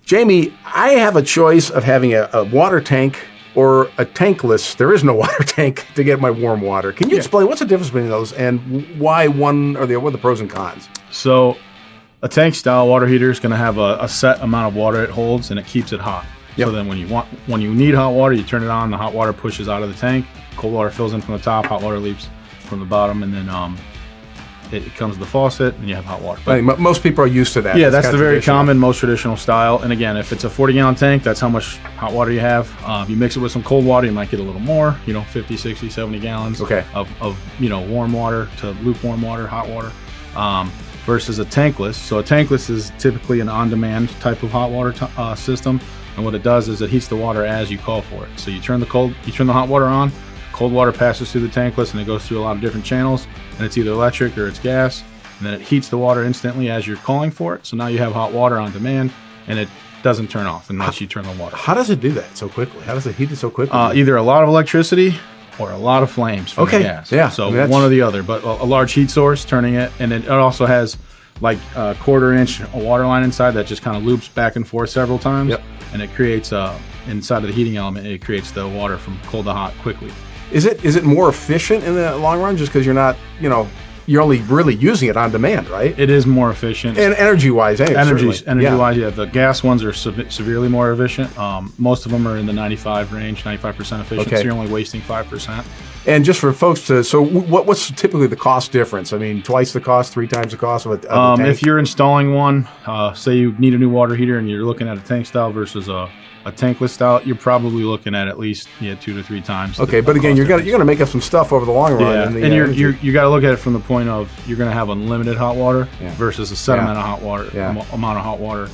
Jamie, I have a choice of having a water tank or a tankless. There is no water tank to get my warm water. Can you explain what's the difference between those and why one or what are the pros and cons? So a tank style water heater is going to have a set amount of water it holds, and it keeps it hot. Yep. So then when you need hot water, you turn it on, the hot water pushes out of the tank, cold water fills in from the top, hot water leaves from the bottom, and then it comes to the faucet, and you have hot water. But most people are used to that. Yeah, that's the very common, most traditional style. And again, if it's a 40-gallon tank, that's how much hot water you have. If you mix it with some cold water, you might get a little more, 50, 60, 70 gallons of warm water to lukewarm water, hot water, versus a tankless. So a tankless is typically an on-demand type of hot water system. And what it does is it heats the water as you call for it. So you turn the hot water on, cold water passes through the tankless, and it goes through a lot of different channels, and it's either electric or it's gas, and then it heats the water instantly as you're calling for it. So now you have hot water on demand, and it doesn't turn off unless you turn the water. How does it do that so quickly? How does it heat it so quickly? Either a lot of electricity or a lot of flames from the gas. Yeah. So one or the other, but a large heat source turning it, and it also has like a 1/4 inch water line inside that just kind of loops back and forth several times. Yep. And it creates inside of the heating element, it creates the water from cold to hot quickly. Is it more efficient in the long run just because you're not, you're only really using it on demand, right? It is more efficient. And energy-wise, Energy-wise, yeah. The gas ones are severely more efficient. Most of them are in the 95% efficient, so you're only wasting 5%. And just for folks so what's typically the cost difference? I mean, twice the cost, 3 times the cost of a tank? If you're installing one, say you need a new water heater and you're looking at a tank style versus a tankless style, you're probably looking at least 2 to 3 times. Okay, but again, you're gonna make up some stuff over the long run. Yeah, and you got to look at it from the point of you're gonna have unlimited hot water versus a set amount of hot water. Amount of hot water.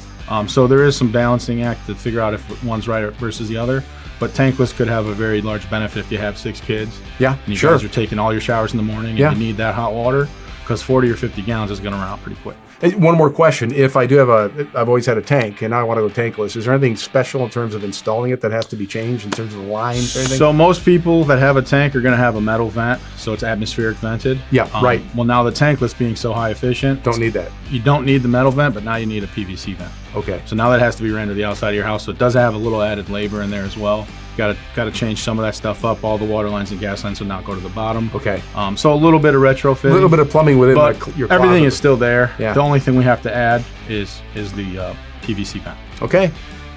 So there is some balancing act to figure out if one's right versus the other. But tankless could have a very large benefit if you have 6 kids. Yeah, and you guys are taking all your showers in the morning, and you need that hot water, because 40 or 50 gallons is going to run out pretty quick. And one more question: if I do have I've always had a tank, and I want to go tankless, is there anything special in terms of installing it that has to be changed in terms of the lines or anything? So most people that have a tank are going to have a metal vent, so it's atmospheric vented. Yeah, right. Well, now the tankless being so high efficient, don't need that. You don't need the metal vent, but now you need a PVC vent. Okay. So now that has to be ran to the outside of your house, so it does have a little added labor in there as well. Got to change some of that stuff up. All the water lines and gas lines will now go to the bottom. Okay. So a little bit of retrofitting. A little bit of plumbing within your closet. Everything is still there. Yeah. The only thing we have to add is the PVC vent. Okay.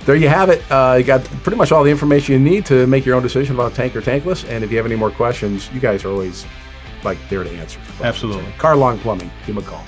There you have it. You got pretty much all the information you need to make your own decision about tank or tankless. And if you have any more questions, you guys are always there to answer. Absolutely. Carlong Plumbing. Give them a call.